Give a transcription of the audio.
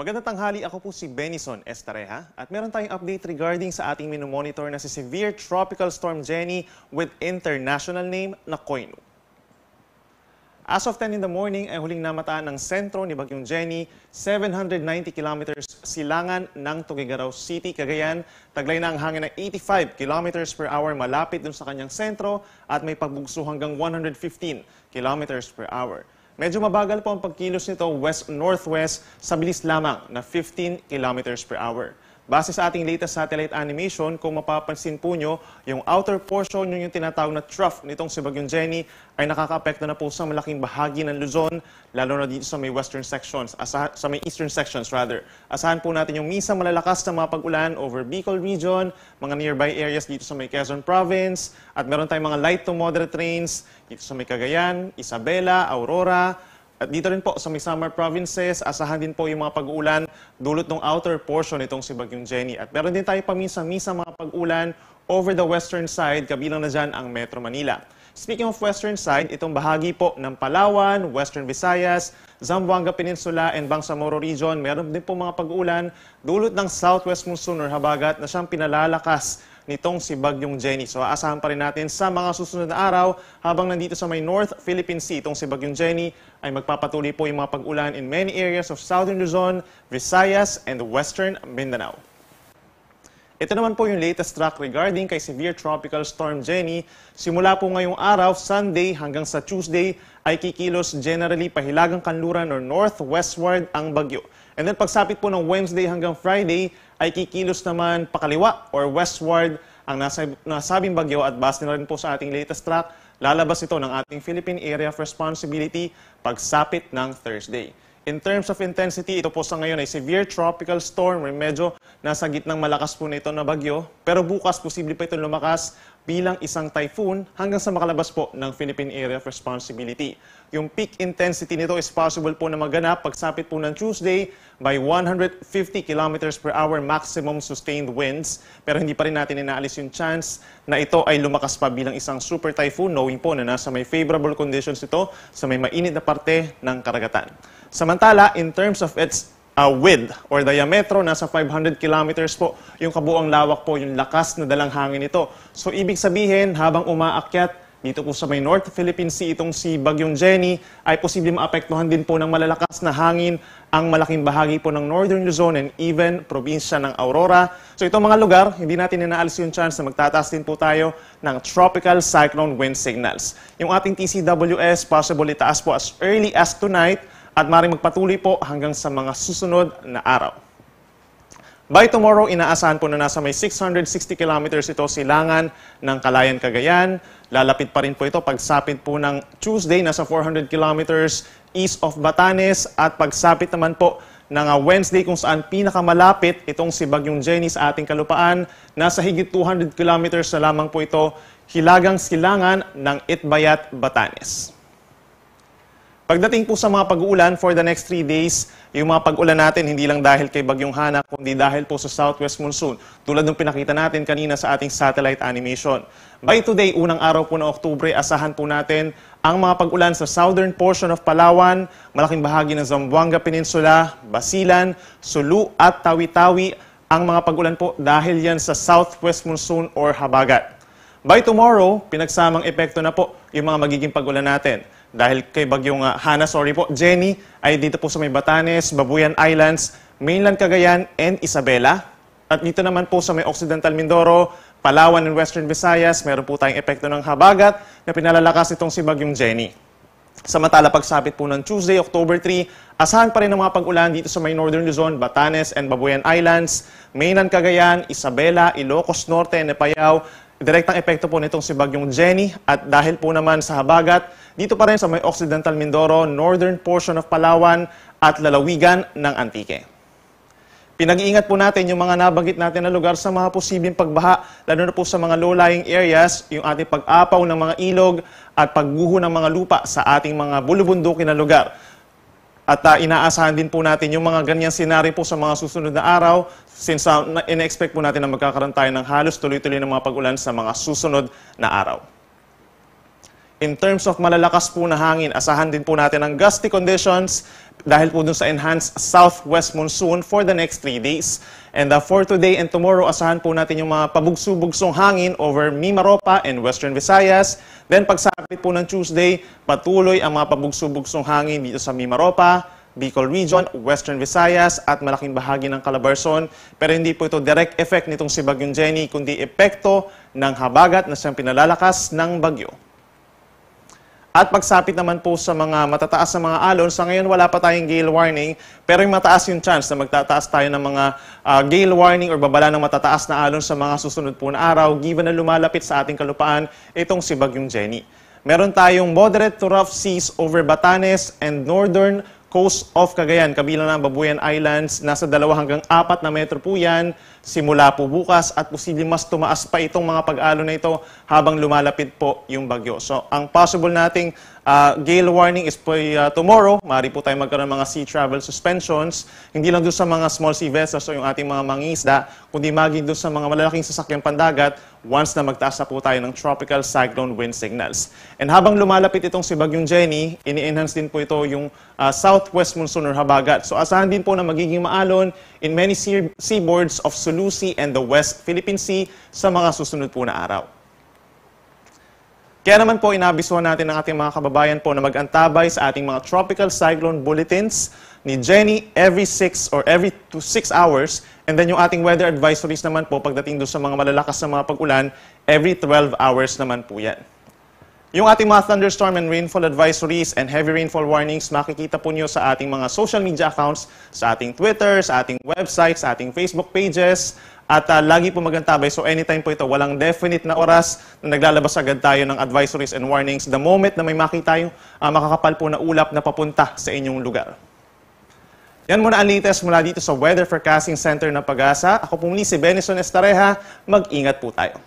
Magandang tanghali, ako po si Benison Estareja at meron tayong update regarding sa ating minomonitor na si Severe Tropical Storm Jenny with international name na Koinu. As of 10 in the morning ay huling namataan ng sentro ni Bagyong Jenny, 790 kilometers silangan ng Tuguegarao City, Cagayan. Taglay na ang hangin ng 85 kilometers per hour malapit dun sa kanyang sentro at may pagbugso hanggang 115 kilometers per hour. Medyo mabagal po ang pagkilos nito west-northwest sa bilis lamang na 15 kilometers per hour. Base sa ating latest satellite animation, kung mapapansin po nyo, yung outer portion, yung tinatawag na trough nitong si Bagyong Jenny ay nakaka-apekto na po sa malaking bahagi ng Luzon, lalo na dito sa may western sections, sa may eastern sections rather. Asahan po natin yung minsan malalakas na mga pag-ulan over Bicol region, mga nearby areas dito sa may Quezon Province, at meron tayong mga light to moderate rains dito sa may Cagayan, Isabela, Aurora. At dito rin po sa may summer provinces, asahan din po yung mga pag-uulan dulot ng outer portion nitong si Bagyong Jenny. At meron din tayo paminsan-minsan mga pag-ulan over the western side, kabilang na dyan ang Metro Manila. Speaking of western side, itong bahagi po ng Palawan, Western Visayas, Zamboanga Peninsula, and Bangsamoro region, meron din po mga pag-uulan dulot ng southwest monsoon or habagat na siyang pinalalakas nitong si Bagyong Jenny. So aasahan pa rin natin sa mga susunod na araw habang nandito sa may North Philippine Sea itong si Bagyong Jenny ay magpapatuloy po yung mga pag-ulan in many areas of southern Luzon, Visayas, and western Mindanao. Ito naman po yung latest track regarding kay Severe Tropical Storm Jenny. Simula po ngayong araw, Sunday hanggang sa Tuesday, ay kikilos generally pahilagang kanluran or northwestward ang bagyo. And then pagsapit po ng Wednesday hanggang Friday, ay kikilos naman pakaliwa or westward ang nasabing bagyo at base na rin po sa ating latest track, lalabas ito ng ating Philippine Area of Responsibility pagsapit ng Thursday. In terms of intensity, ito po sa ngayon ay severe tropical storm. Medyo nasa gitnang malakas po na ito na bagyo. Pero bukas, posible pa ito lumakas bilang isang typhoon hanggang sa makalabas po ng Philippine Area of Responsibility. Yung peak intensity nito is possible po na maganap pagsapit po ng Tuesday by 150 kilometers per hour maximum sustained winds. Pero hindi pa rin natin inaalis yung chance na ito ay lumakas pa bilang isang super typhoon, knowing po na nasa may favorable conditions ito sa may mainit na parte ng karagatan. Samantala, in terms of its width or diametro, nasa 500 kilometers po yung kabuang lawak po, yung lakas na dalang hangin nito. So, ibig sabihin, habang umaakyat dito po sa may North Philippine Sea itong si Bagyong Jenny, ay posibleng maapektuhan din po ng malalakas na hangin ang malaking bahagi po ng Northern Luzon and even probinsya ng Aurora. So, itong mga lugar, hindi natin inaalis yung chance na magtataas din po tayo ng tropical cyclone wind signals. Yung ating TCWS, possible itaas po as early as tonight, at maaaring magpatuloy po hanggang sa mga susunod na araw. By tomorrow, inaasahan po na nasa may 660 kilometers ito silangan ng Calayan, Cagayan. Lalapit pa rin po ito pagsapit po ng Tuesday, nasa 400 kilometers east of Batanes. At pagsapit naman po ng Wednesday kung saan pinakamalapit itong si Bagyong Jenny sa ating kalupaan, nasa higit 200 kilometers na lamang po ito hilagang silangan ng Itbayat, Batanes. Pagdating po sa mga pag-uulan for the next 3 days, yung mga pag-ulan natin hindi lang dahil kay Bagyong Hana, kundi dahil po sa southwest monsoon, tulad ng pinakita natin kanina sa ating satellite animation. By today, unang araw po ng Oktubre, asahan po natin ang mga pag-ulan sa southern portion of Palawan, malaking bahagi ng Zamboanga Peninsula, Basilan, Sulu at Tawi-Tawi, ang mga pag-ulan po dahil yan sa southwest monsoon or habagat. By tomorrow, pinagsamang epekto na po yung mga magiging pag-ulan natin. Dahil kay Bagyong Jenny ay dito po sa may Batanes, Babuyan Islands, mainland Cagayan, and Isabela. At dito naman po sa may Occidental Mindoro, Palawan and Western Visayas, meron po tayong epekto ng habagat na pinalalakas itong si Bagyong Jenny. Samantala, pagsapit po ng Tuesday, October 3, asahan pa rin ang mga pag-ulan dito sa may Northern Luzon, Batanes, and Babuyan Islands, mainland Cagayan, Isabela, Ilocos Norte, and Apayao. Direktang epekto po nitong si Bagyong Jenny at dahil po naman sa habagat, dito pa rin sa may Occidental Mindoro, northern portion of Palawan at lalawigan ng Antique. Pinag-iingat po natin yung mga nabanggit natin na lugar sa mga posibleng pagbaha, lalo na po sa mga low-lying areas, yung ating pag-apaw ng mga ilog at pagguho ng mga lupa sa ating mga bulubundukin na lugar. At inaasahan din po natin yung mga ganyang senaryo po sa mga susunod na araw since ina-expect po natin na magkakaroon tayo ng halos tuloy-tuloy ng mga pag-ulan sa mga susunod na araw. In terms of malalakas po na hangin, asahan din po natin ang gusty conditions dahil po dun sa enhanced southwest monsoon for the next 3 days. And for today and tomorrow, asahan po natin yung mga pabugso-bugsong hangin over Mimaropa and Western Visayas. Then pagsapit po ng Tuesday, patuloy ang mga pabugso-bugsong hangin dito sa Mimaropa, Bicol Region, Western Visayas at malaking bahagi ng Calabarzon. Pero hindi po ito direct effect nitong si Bagyong Jenny, kundi epekto ng habagat na siyang pinalalakas ng bagyo. At pagsapit naman po sa mga matataas na mga alon, sa ngayon wala pa tayong gale warning, pero yung mataas yung chance na magtataas tayo ng mga gale warning or babala ng matataas na alon sa mga susunod po na araw, given na lumalapit sa ating kalupaan itong si Bagyong Jenny. Meron tayong moderate to rough seas over Batanes and northern coast of Cagayan, kabilang ng Babuyan Islands. Nasa 2 hanggang 4 na metro po yan simula po bukas at posibleng mas tumaas pa itong mga pag-alon na ito habang lumalapit po yung bagyo. So, ang possible nating gale warning is po tomorrow. Maaari po tayo magkaroon ng mga sea travel suspensions. Hindi lang doon sa mga small sea vessels o yung ating mga mangingisda, kundi maging doon sa mga malalaking sasakyang pandagat once na magtaas na po tayo ng tropical cyclone wind signals. And habang lumalapit itong si Bagyong Jenny, ini-enhance din po ito yung southwest monsoon or habagat. So asahan din po na magiging maalon in many seaboards of Sulu Sea and the West Philippine Sea sa mga susunod po na araw. Kaya naman po inabisuhan natin ng ating mga kababayan po na mag-antabay sa ating mga tropical cyclone bulletins ni Jenny every 6 to 6 hours. And then yung ating weather advisories naman po pagdating doon sa mga malalakas na mga pag-ulan, every 12 hours naman po yan. Yung ating mga thunderstorm and rainfall advisories and heavy rainfall warnings, makikita po nyo sa ating mga social media accounts, sa ating Twitter, sa ating website, sa ating Facebook pages, at lagi po magantabay. So anytime po ito, walang definite na oras na naglalabas agad tayo ng advisories and warnings the moment na may makita yung makakapal po na ulap na papunta sa inyong lugar. Yan muna ang latest mula dito sa Weather Forecasting Center ng Pag-asa. Ako po muli si Benison Estareja. Mag-ingat po tayo.